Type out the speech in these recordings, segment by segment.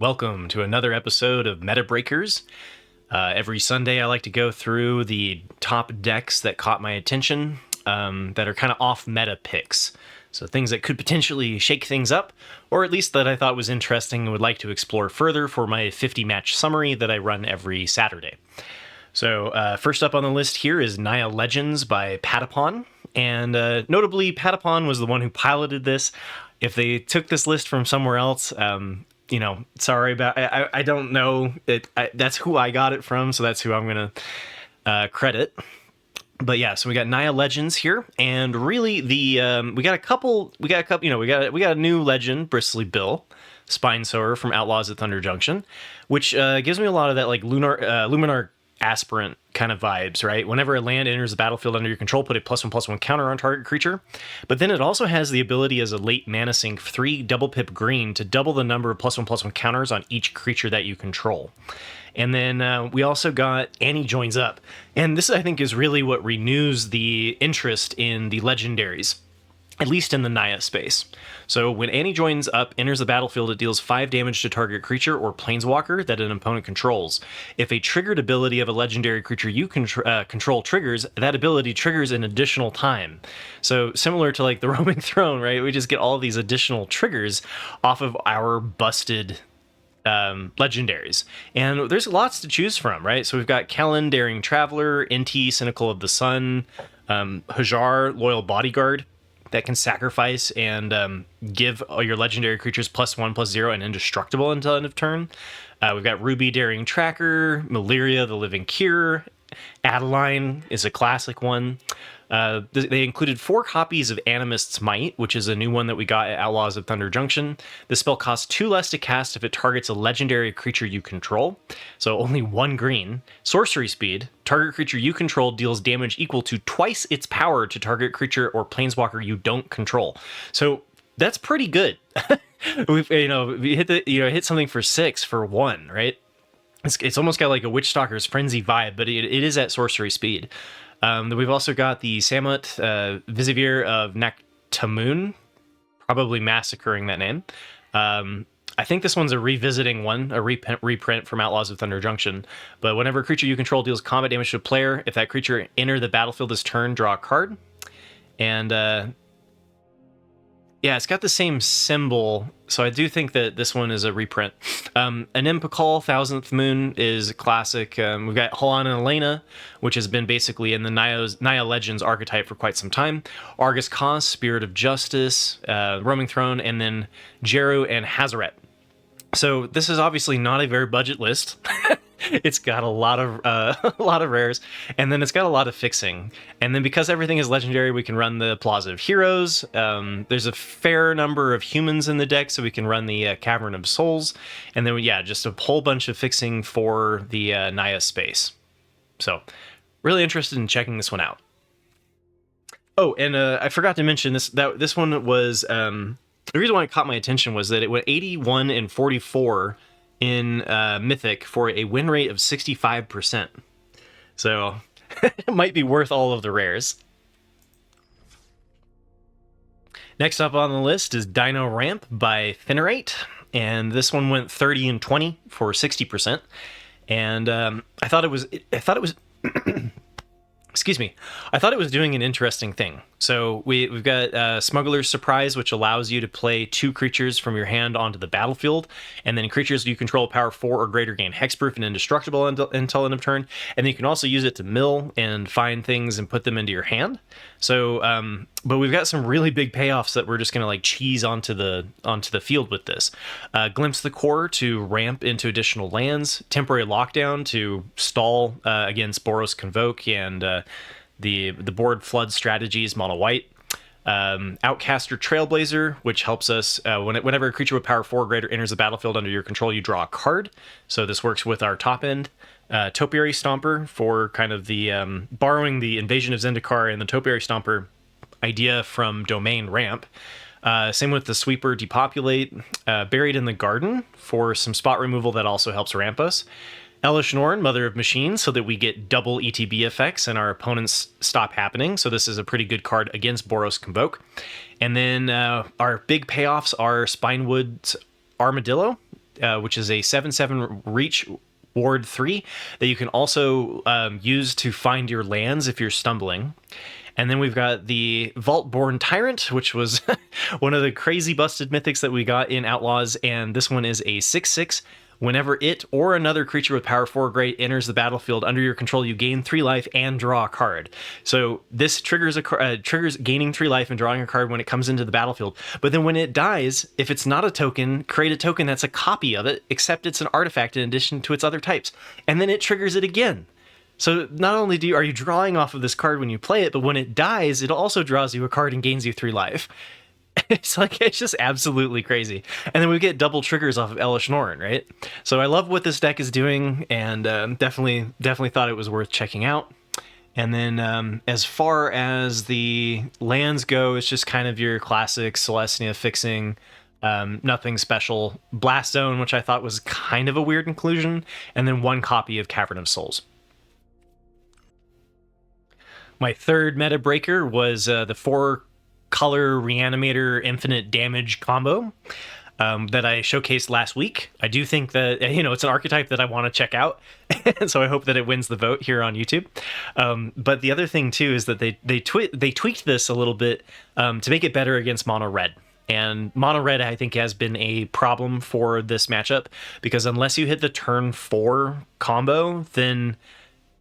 Welcome to another episode of Meta Breakers. Every Sunday, I like to go through the top decks that caught my attention that are kind of off meta picks. So things that could potentially shake things up, or at least that I thought was interesting and would like to explore further for my 50 match summary that I run every Saturday. So first up on the list here is Naya Legends by Patapon. And notably, Patapon was the one who piloted this. If they took this list from somewhere else, sorry about. I don't know. That's who I got it from, so that's who I'm gonna credit. But yeah, so we got Naya Legends here, and really we got a new legend, Bristly Bill, Spinesower from Outlaws at Thunder Junction, which gives me a lot of that like Luminar aspirant kind of vibes, right? Whenever a land enters the battlefield under your control, put a +1/+1 counter on target creature. But then it also has the ability as a late mana sink 3 double pip green to double the number of +1/+1 counters on each creature that you control. And then we also got Annie Joins Up. And this, I think, is really what renews the interest in the legendaries, at least in the Naya space. So when Annie Joins Up enters the battlefield, it deals 5 damage to target creature or planeswalker that an opponent controls. If a triggered ability of a legendary creature you control triggers, that ability triggers an additional time. So similar to like the Roaming Throne, right? We just get all of these additional triggers off of our busted legendaries. And there's lots to choose from, right? So we've got Kellen, Daring Traveler, Inti, Cynical of the Sun, Hajar, Loyal Bodyguard, that can sacrifice and give all your legendary creatures +1/+0 and indestructible until end of turn. We've got Ruby, Daring Tracker, Malaria, the Living Cure. Adeline is a classic one. They included 4 copies of Animist's Might, which is a new one that we got at Outlaws of Thunder Junction. The spell costs 2 less to cast if it targets a legendary creature you control, so only 1 green. Sorcery speed. Target creature you control deals damage equal to twice its power to target creature or planeswalker you don't control. So that's pretty good. We hit something for 6 for 1, right? It's almost got like a Witchstalker's Frenzy vibe, but it is at sorcery speed. Then we've also got the Samut Visivir of Naktamun, probably massacring that name. I think this one's a revisiting one, a reprint from Outlaws of Thunder Junction. But whenever a creature you control deals combat damage to a player, if that creature enters the battlefield this turn, draw a card. And it's got the same symbol, so I do think that this one is a reprint. Animpakal, Thousandth Moon, is a classic. We've got Halan and Elena, which has been basically in the Naya Legends archetype for quite some time. Argus Kos, Spirit of Justice, Roaming Throne, and then Jeru and Hazaret. So this is obviously not a very budget list. It's got a lot of rares, and then it's got a lot of fixing. And then because everything is legendary, we can run the Plaza of Heroes. There's a fair number of humans in the deck, so we can run the Cavern of Souls. And then, just a whole bunch of fixing for the Naya space. So really interested in checking this one out. Oh, and I forgot to mention this one was... the reason why it caught my attention was that it went 81 and 44 in Mythic for a win rate of 65%. So it might be worth all of the rares. Next up on the list is Dino Ramp by Finnerate, and this one went 30 and 20 for 60%. And I thought it was excuse me. I thought it was doing an interesting thing. So we've got Smuggler's Surprise, which allows you to play 2 creatures from your hand onto the battlefield, and then creatures you control power 4 or greater gain hexproof and indestructible until end of turn. And then you can also use it to mill and find things and put them into your hand. So, but we've got some really big payoffs that we're just gonna like cheese onto the field with this. Glimpse the Core to ramp into additional lands. Temporary Lockdown to stall against Boros Convoke and the board flood strategies mono white. Outcaster Trailblazer, which helps us whenever a creature with power 4 or greater enters the battlefield under your control, you draw a card. So this works with our top end. Topiary Stomper for kind of the borrowing the Invasion of Zendikar and the Topiary Stomper idea from Domain Ramp. Same with the Sweeper Depopulate. Buried in the Garden for some spot removal that also helps ramp us. Elish Norn, Mother of Machines, so that we get double ETB effects and our opponents stop happening. So this is a pretty good card against Boros Convoke. And then our big payoffs are Spinewood's Armadillo, which is a 7/7 reach ward 3 that you can also use to find your lands if you're stumbling. And then we've got the Vaultborn Tyrant, which was one of the crazy busted mythics that we got in Outlaws, and this one is a 6/6. Whenever it or another creature with power 4 or great enters the battlefield under your control, you gain 3 life and draw a card. So this triggers triggers gaining 3 life and drawing a card when it comes into the battlefield. But then when it dies, if it's not a token, create a token that's a copy of it, except it's an artifact in addition to its other types. And then it triggers it again. So not only are you drawing off of this card when you play it, but when it dies, it also draws you a card and gains you 3 life. It's just absolutely crazy. And then we get double triggers off of Elish Norn, right? So I love what this deck is doing, and definitely thought it was worth checking out. And then as far as the lands go, it's just kind of your classic Celestia fixing, nothing special. Blast Zone, which I thought was kind of a weird inclusion, and then 1 copy of Cavern of Souls. My third meta breaker was the 4-color Reanimator infinite damage combo that I showcased last week. I do think that, it's an archetype that I want to check out, so I hope that it wins the vote here on YouTube. But the other thing too is that they tweaked this a little bit to make it better against mono red. And mono red, I think, has been a problem for this matchup, because unless you hit the turn 4 combo, then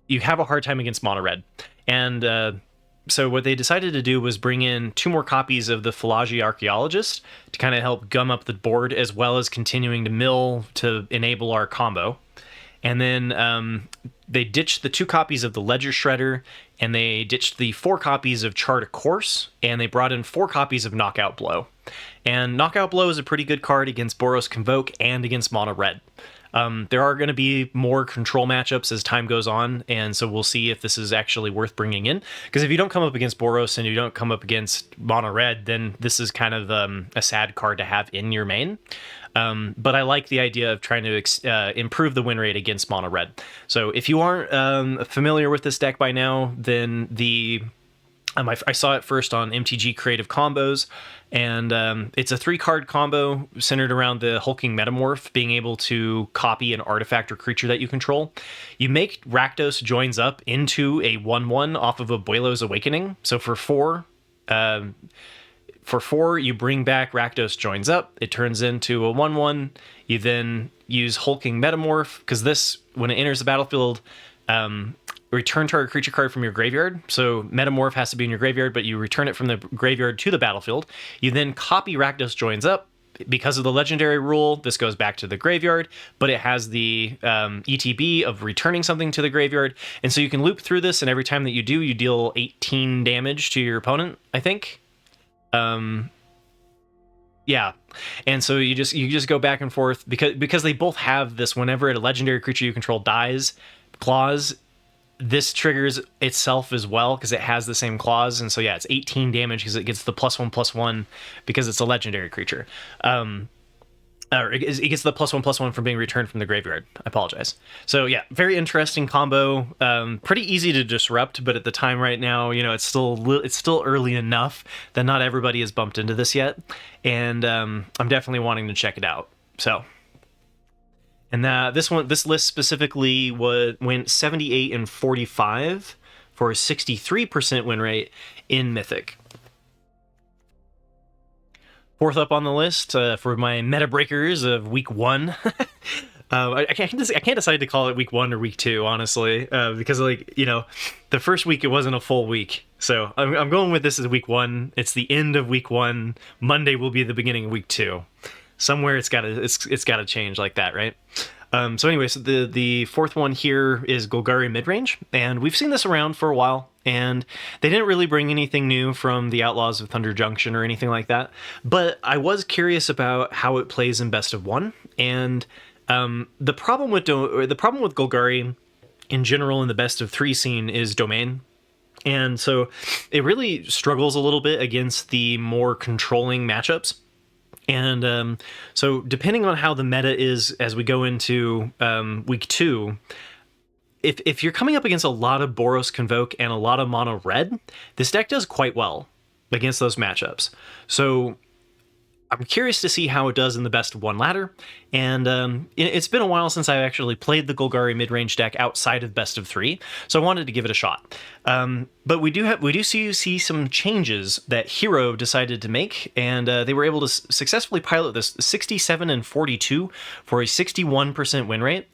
you have a hard time against mono red. And so what they decided to do was bring in 2 more copies of the Philology Archaeologist to kind of help gum up the board, as well as continuing to mill to enable our combo. And then they ditched the 2 copies of the Ledger Shredder, and they ditched the 4 copies of Chart a Course, and they brought in 4 copies of Knockout Blow. And Knockout Blow is a pretty good card against Boros Convoke and against mono red. There are going to be more control matchups as time goes on, and so we'll see if this is actually worth bringing in. Because if you don't come up against Boros and you don't come up against mono red, then this is kind of a sad card to have in your main. But I like the idea of trying to improve the win rate against mono red. So if you aren't familiar with this deck by now, then I saw it first on MTG Creative Combos, and it's a 3-card combo centered around the Hulking Metamorph being able to copy an artifact or creature that you control. You make Rakdos Joins Up into a 1/1 off of Abuelo's Awakening. So for 4, you bring back Rakdos Joins Up. It turns into a 1/1. You then use Hulking Metamorph, because this, when it enters the battlefield, return target creature card from your graveyard. So Metamorph has to be in your graveyard, but you return it from the graveyard to the battlefield. You then copy Rakdos Joins Up. Because of the legendary rule, this goes back to the graveyard, but it has the ETB of returning something to the graveyard. And so you can loop through this, and every time that you do, you deal 18 damage to your opponent, I think. Yeah. And so you just go back and forth, because they both have this whenever a legendary creature you control dies clause. This triggers itself as well, because it has the same clause. And so yeah, it's 18 damage because it gets the +1/+1 because it's a legendary creature. Or it gets the +1/+1 from being returned from the graveyard. I apologize. So yeah, very interesting combo. Pretty easy to disrupt, but at the time right now, it's still early enough that not everybody has bumped into this yet, and I'm definitely wanting to check it out. So. And this list specifically went 78 and 45 for a 63% win rate in Mythic. Fourth up on the list for my meta breakers of week 1. I can't decide to call it week 1 or week 2, honestly, because the first week it wasn't a full week. So I'm going with this as week 1. It's the end of week 1. Monday will be the beginning of week 2. Somewhere it's gotta change like that, right? So anyway, so the fourth one here is Golgari Midrange, and we've seen this around for a while, and they didn't really bring anything new from the Outlaws of Thunder Junction or anything like that, but I was curious about how it plays in Best of 1, and the problem with Golgari in general in the Best of 3 scene is Domain. And so it really struggles a little bit against the more controlling matchups. And so depending on how the meta is as we go into week 2, if you're coming up against a lot of Boros Convoke and a lot of mono red, this deck does quite well against those matchups. So I'm curious to see how it does in the best of one ladder, and it's been a while since I actually played the Golgari mid-range deck outside of best of three, so I wanted to give it a shot. But we do see some changes that Hero decided to make, and they were able to successfully pilot this 67 and 42 for a 61% win rate.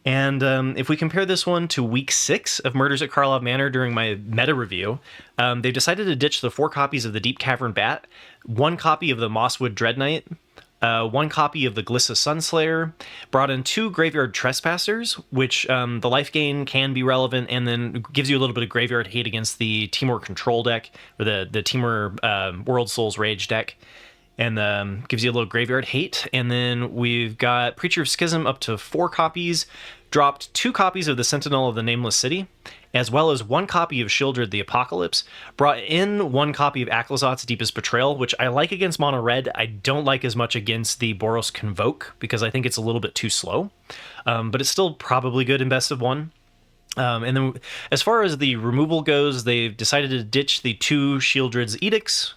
And if we compare this one to week 6 of Murders at Karlov Manor during my meta review, they've decided to ditch the 4 copies of the Deep Cavern Bat, 1 copy of the Mosswood Dread Knight, 1 copy of the Glissa Sunslayer, brought in 2 Graveyard Trespassers, which the life gain can be relevant, and then gives you a little bit of graveyard hate against the Temur Control deck, or the Temur World Souls Rage deck. And gives you a little graveyard hate. And then we've got Preacher of Schism up to 4 copies, dropped 2 copies of the Sentinel of the Nameless City, as well as 1 copy of Shieldred the Apocalypse, brought in 1 copy of Aklazot's Deepest Betrayal, which I like against mono red. I don't like as much against the Boros Convoke, because I think it's a little bit too slow. But it's still probably good in best of 1. And then as far as the removal goes, they've decided to ditch the 2 Shieldred's Edicts,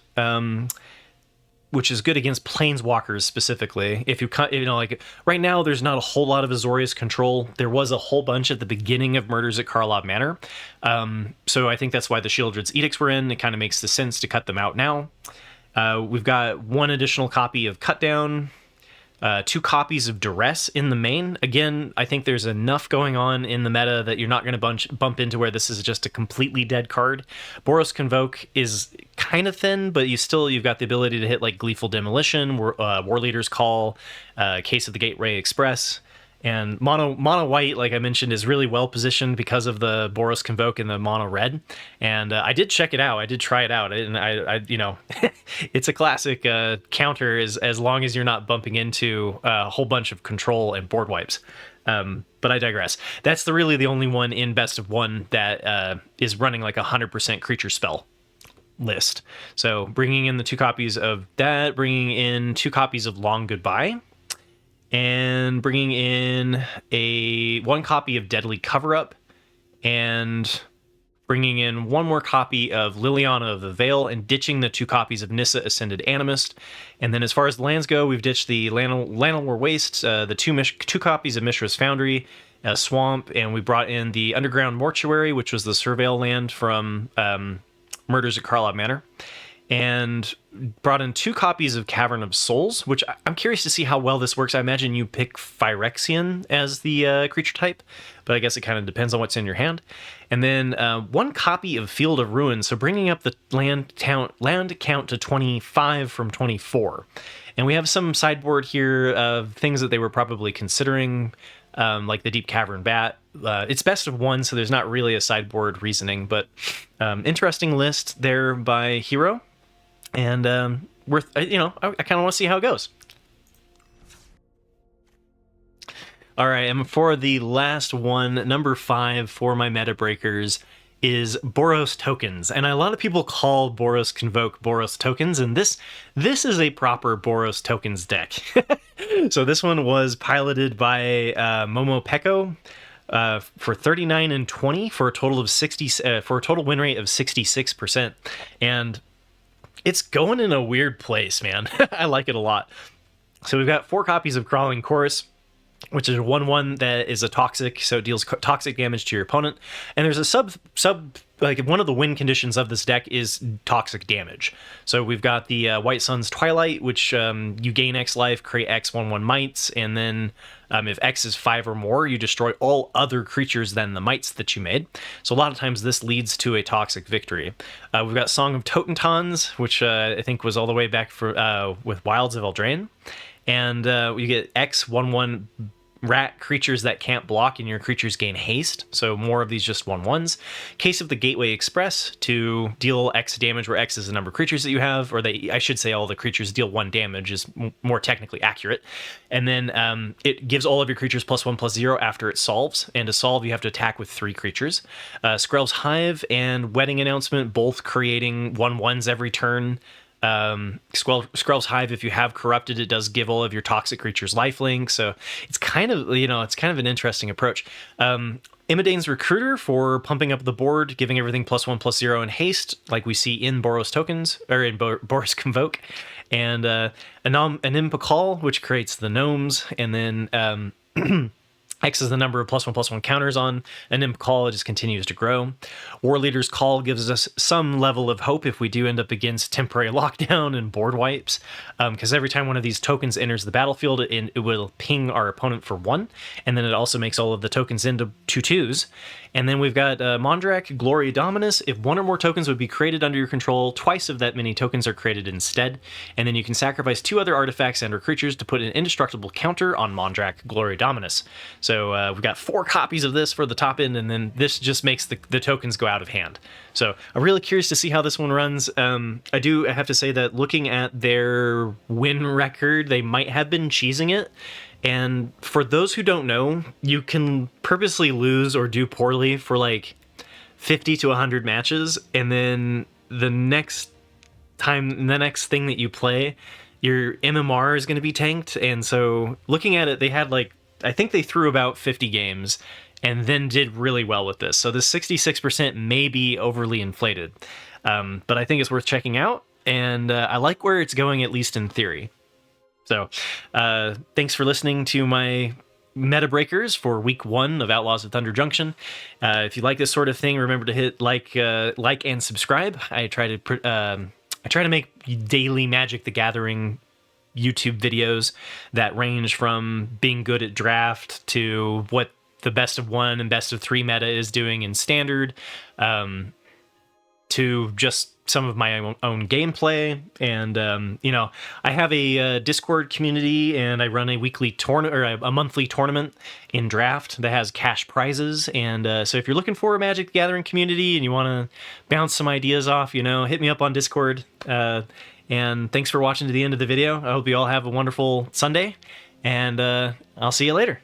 which is good against planeswalkers specifically. If you like right now, there's not a whole lot of Azorius control. There was a whole bunch at the beginning of Murders at Karlov Manor. So I think that's why the Shieldred's Edicts were in. It kind of makes the sense to cut them out now. We've got 1 additional copy of Cutdown, 2 copies of Duress in the main. Again, I think there's enough going on in the meta that you're not going to bump into where this is just a completely dead card. Boros Convoke is kind of thin, but you've got the ability to hit like Gleeful Demolition, War Leader's Call, Case of the Gateway Express. And mono white, like I mentioned, is really well positioned because of the Boros Convoke and the mono red. And I did check it out. I did try it out, and I it's a classic counter as long as you're not bumping into a whole bunch of control and board wipes. But I digress. That's really the only one in best of 1 that is running like 100% creature spell list. So bringing in the 2 copies of that, bringing in 2 copies of Long Goodbye, and bringing in 1 copy of Deadly Cover-Up, and bringing in 1 more copy of Liliana of the Veil, and ditching the 2 copies of Nissa Ascended Animist. And then as far as the lands go, we've ditched the Llanowar Waste, the 2 copies of Mishra's Foundry, Swamp, and we brought in the Underground Mortuary, which was the Surveil land from Murders at Karlov Manor, and brought in 2 copies of Cavern of Souls, which I'm curious to see how well this works. I imagine you pick Phyrexian as the creature type, but I guess it kind of depends on what's in your hand. And then 1 copy of Field of Ruins, so bringing up the land count to 25 from 24. And we have some sideboard here of things that they were probably considering, like the Deep Cavern Bat. It's best of 1, so there's not really a sideboard reasoning, but interesting list there by Hero. And I kind of want to see how it goes. All right, and for the last one, number 5 for my meta breakers is Boros Tokens. And a lot of people call Boros Convoke Boros Tokens, and this is a proper Boros Tokens deck. So this one was piloted by Momo Peko for 39 and 20 for a total of 60 for a total win rate of 66%. And it's going in a weird place, man. I like it a lot. So we've got 4 copies of Crawling Chorus, which is a 1/1 that is a toxic, so it deals toxic damage to your opponent. And there's a sub like one of the win conditions of this deck is toxic damage. So we've got the White Sun's Twilight, which you gain X life, create X 1/1 mites, and then if X is 5 or more, you destroy all other creatures than the mites that you made. So a lot of times this leads to a toxic victory. We've got Song of Totentons, which I think was all the way back for with Wilds of Eldraine. And you get X 1/1 rat creatures that can't block, and your creatures gain haste. So more of these just 1/1s. Case of the Gateway Express to deal X damage, where X is the number of creatures that you have, or I should say all the creatures deal 1 damage is more technically accurate. And then it gives all of your creatures +1/+0 after it solves. And to solve, you have to attack with 3 creatures. Skrell's Hive and Wedding Announcement, both creating 1/1s every turn. Skrell's Hive, if you have Corrupted, it does give all of your toxic creatures lifelink, so it's kind of an interesting approach. Imidane's Recruiter for pumping up the board, giving everything +1/+0 in haste, like we see in Boros Tokens, or in Boros Convoke. and an Impa Call, which creates the gnomes, and then X is the number of +1/+1 counters on an Imp Call. It just continues to grow. War Leader's Call gives us some level of hope if we do end up against temporary lockdown and board wipes, because every time one of these tokens enters the battlefield, it will ping our opponent for 1, and then it also makes all of the tokens into 2/2s. And then we've got Mondrak, Glory Dominus. If one or more tokens would be created under your control, twice of that many tokens are created instead. And then you can sacrifice 2 other artifacts and or creatures to put an indestructible counter on Mondrak, Glory Dominus. So we've got 4 copies of this for the top end, and then this just makes the tokens go out of hand. So I'm really curious to see how this one runs. I have to say that looking at their win record, they might have been cheesing it. And for those who don't know, you can purposely lose or do poorly for like 50 to 100 matches, and then the next thing that you play, your MMR is going to be tanked. And so looking at it, they had I think they threw about 50 games and then did really well with this. So this 66% may be overly inflated, but I think it's worth checking out, and I like where it's going, at least in theory. So thanks for listening to my Meta Breakers for week 1 of Outlaws of Thunder Junction. If you like this sort of thing, remember to hit like and subscribe. I try to make daily Magic the Gathering YouTube videos that range from being good at draft to what the best of 1 and best of 3 meta is doing in standard, to just some of my own gameplay. And I have a Discord community, and I run a weekly tournament, or a monthly tournament in draft that has cash prizes. And so if you're looking for a Magic the Gathering community and you want to bounce some ideas off, hit me up on Discord. And thanks for watching to the end of the video. I hope you all have a wonderful Sunday, and I'll see you later.